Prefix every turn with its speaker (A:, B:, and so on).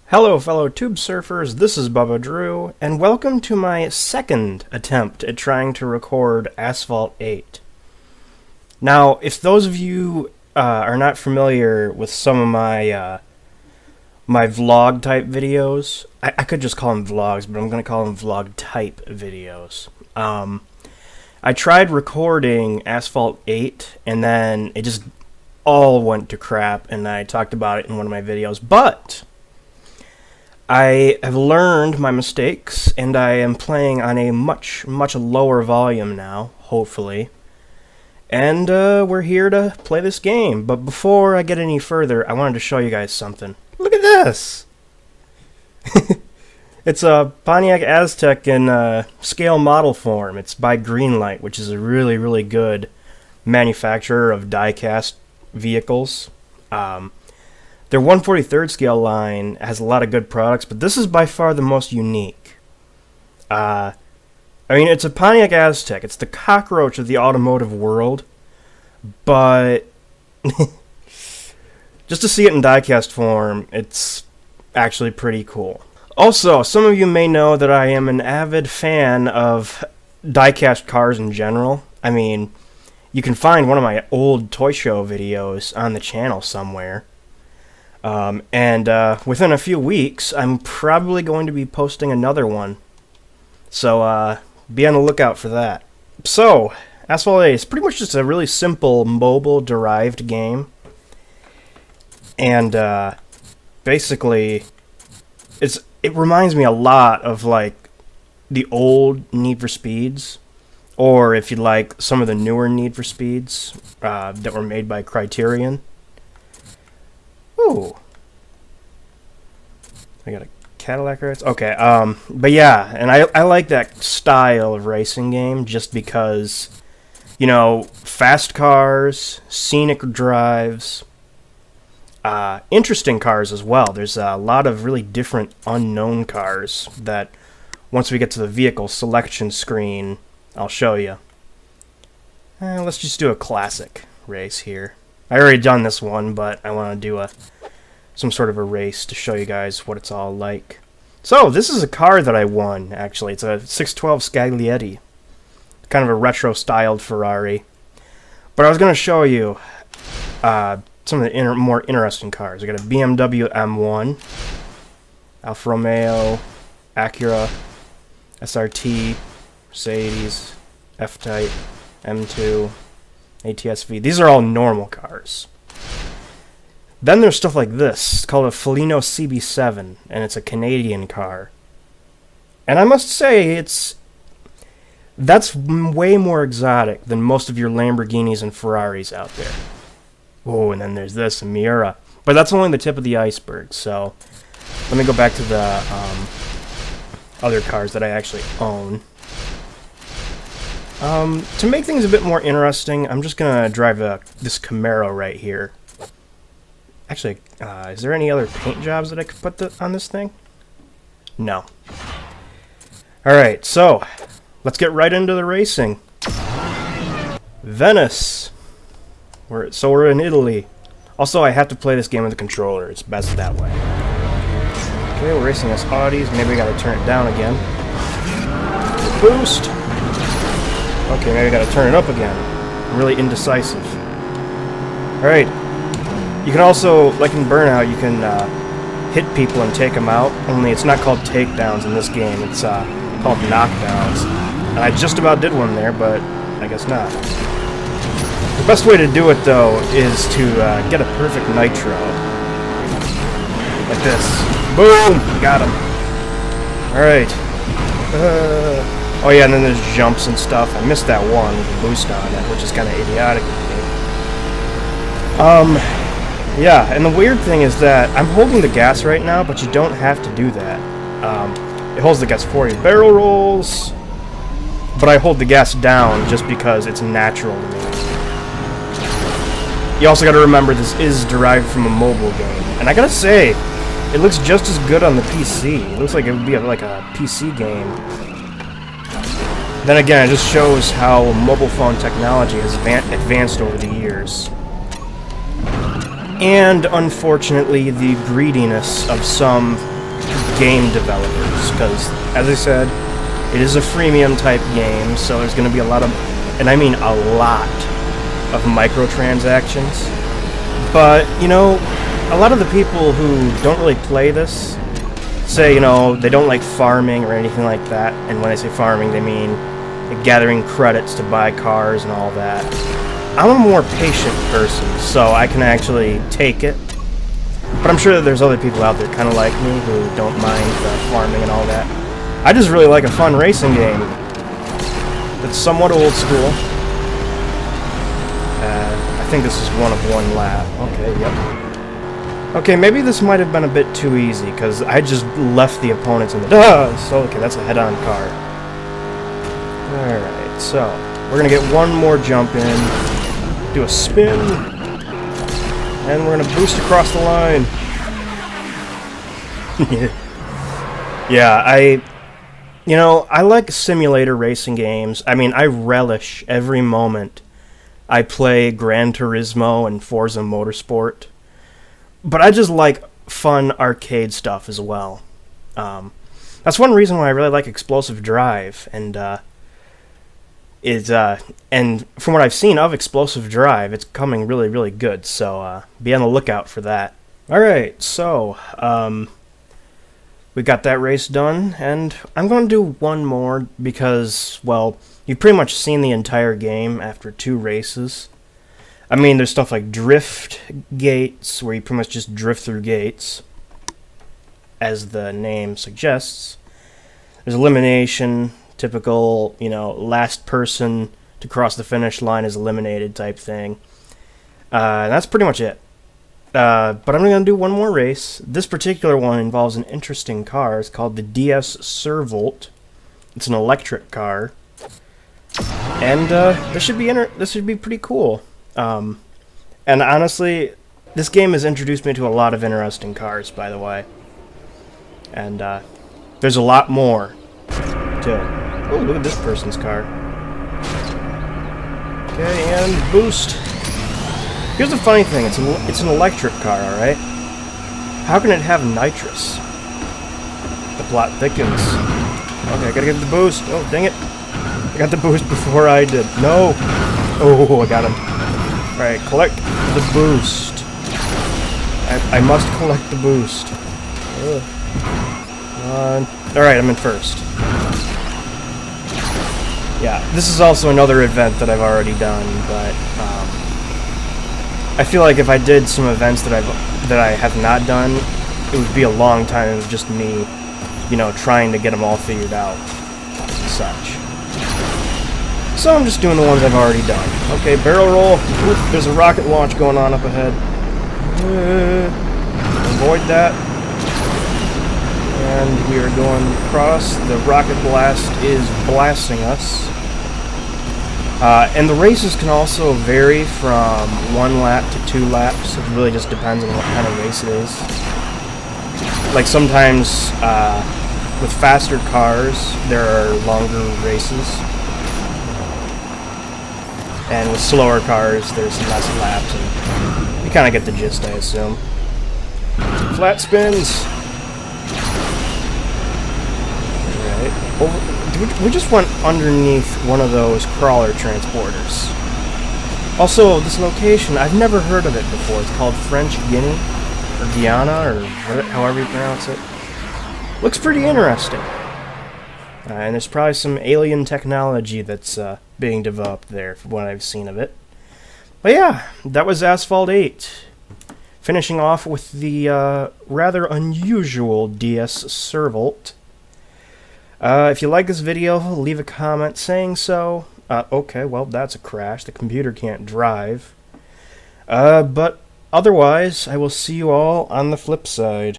A: Hello fellow tube surfers, this is Bubba Drew, and welcome to my second attempt at trying to record Asphalt 8. Now, if those of you are not familiar with some of my vlog type videos, I could just call them vlogs, but I'm going to call them vlog type videos. I tried recording Asphalt 8, and then it just all went to crap, and I talked about it in one of my videos, but I have learned my mistakes, and I am playing on a much lower volume now, hopefully. And we're here to play this game. But before I get any further, I wanted to show you guys something. Look at this! It's a Pontiac Aztek in scale model form. It's by Greenlight, which is a really good manufacturer of die-cast vehicles. Their 1/43rd scale line has a lot of good products, but this is by far the most unique. I mean, it's a Pontiac Aztek. It's the cockroach of the automotive world, but just to see it in diecast form, it's actually pretty cool. Also, some of you may know that I am an avid fan of diecast cars in general. I mean, you can find one of my old toy show videos on the channel somewhere. Within a few weeks, I'm probably going to be posting another one. So, be on the lookout for that. So, Asphalt 8 is pretty much just a really simple mobile-derived game. And, basically, it reminds me a lot of, like, the old Need for Speeds. Or, if you like, some of the newer Need for Speeds that were made by Criterion. Ooh. I got a Cadillac rights? Okay, but yeah, and I like that style of racing game just because, you know, fast cars, scenic drives, interesting cars as well. There's a lot of really different unknown cars that once we get to the vehicle selection screen, I'll show you. Let's just do a classic race here. I already done this one, but I want to do some sort of a race to show you guys what it's all like. So, this is a car that I won, actually. It's a 612 Scaglietti. Kind of a retro-styled Ferrari. But I was going to show you some of the more interesting cars. I got a BMW M1, Alfa Romeo, Acura, SRT, Mercedes, F-Type, M2, ATS-V. These are all normal cars. Then there's stuff like this. It's called a Felino CB7, and it's a Canadian car. And I must say, that's way more exotic than most of your Lamborghinis and Ferraris out there. Oh, and then there's this, a Miura. But that's only the tip of the iceberg, so let me go back to the other cars that I actually own. To make things a bit more interesting, I'm just going to drive this Camaro right here. Actually, is there any other paint jobs that I could put on this thing? No. Alright, so, let's get right into the racing. Venice. So we're in Italy. Also, I have to play this game with the controller. It's best that way. Okay, we're racing as Audis. Maybe we gotta turn it down again. Boost. Okay, maybe we gotta turn it up again. I'm really indecisive. Alright. You can also, like in Burnout, you can hit people and take them out, only it's not called takedowns in this game, it's called knockdowns. And I just about did one there, but I guess not. The best way to do it, though, is to get a perfect nitro. Like this. Boom! Got him. Alright. Oh yeah, and then there's jumps and stuff. I missed that one with a boost on it, which is kind of idiotic of me. Yeah, and the weird thing is that I'm holding the gas right now, but you don't have to do that. It holds the gas for you. Barrel rolls, but I hold the gas down just because it's natural to me. You also gotta remember this is derived from a mobile game. And I gotta say, it looks just as good on the PC. It looks like it would be like a PC game. Then again, it just shows how mobile phone technology has advanced over the years. And, unfortunately, the greediness of some game developers, because, as I said, it is a freemium type game, so there's going to be a lot of, and I mean a lot, of microtransactions. But, you know, a lot of the people who don't really play this say, you know, they don't like farming or anything like that, and when I say farming, they mean gathering credits to buy cars and all that. I'm a more patient person, so I can actually take it. But I'm sure that there's other people out there kind of like me who don't mind farming and all that. I just really like a fun racing game that's somewhat old school. I think this is one of one lap. Okay, yep. Okay, maybe this might have been a bit too easy, because I just left the opponents in the... So, okay, that's a head-on car. Alright, so we're going to get one more jump in, do a spin, and we're going to boost across the line. Yeah, I like simulator racing games. I mean, I relish every moment I play Gran Turismo and Forza Motorsport. But I just like fun arcade stuff as well. That's one reason why I really like Explosive Drive, and and from what I've seen of Explosive Drive, it's coming really, really good. So be on the lookout for that. All right, so we got that race done, and I'm going to do one more because, well, you've pretty much seen the entire game after 2 races. I mean, there's stuff like drift gates, where you pretty much just drift through gates, as the name suggests. There's elimination, typical, you know, last person to cross the finish line is eliminated type thing. And that's pretty much it. But I'm going to do one more race. This particular one involves an interesting car. It's called the DS Servolt. It's an electric car. And this should be pretty cool. And honestly, this game has introduced me to a lot of interesting cars, by the way. And there's a lot more, too. Oh, look at this person's car. Okay, and boost. Here's the funny thing, it's an electric car, alright? How can it have nitrous? The plot thickens. Okay, I gotta get the boost. Oh, dang it. I got the boost before I did. No! Oh, I got him. Alright, collect the boost. I must collect the boost. Alright, I'm in first. Yeah, this is also another event that I've already done, but I feel like if I did some events that I have not done, it would be a long time of just me, you know, trying to get them all figured out and such. So I'm just doing the ones I've already done. Okay, barrel roll. Oop, there's a rocket launch going on up ahead. Avoid that. And we are going across. The rocket blast is blasting us. And the races can also vary from 1 lap to 2 laps. It really just depends on what kind of race it is. Like sometimes with faster cars, there are longer races. And with slower cars, there's less laps. And you kind of get the gist, I assume. Flat spins. Alright. We just went underneath one of those crawler transporters. Also, this location, I've never heard of it before. It's called French Guinea, or Guyana, or however you pronounce it. Looks pretty interesting. And there's probably some alien technology that's being developed there, from what I've seen of it. But yeah, that was Asphalt 8. Finishing off with the rather unusual DS Servolt. If you like this video, leave a comment saying so. Okay, well, that's a crash. The computer can't drive. But otherwise, I will see you all on the flip side.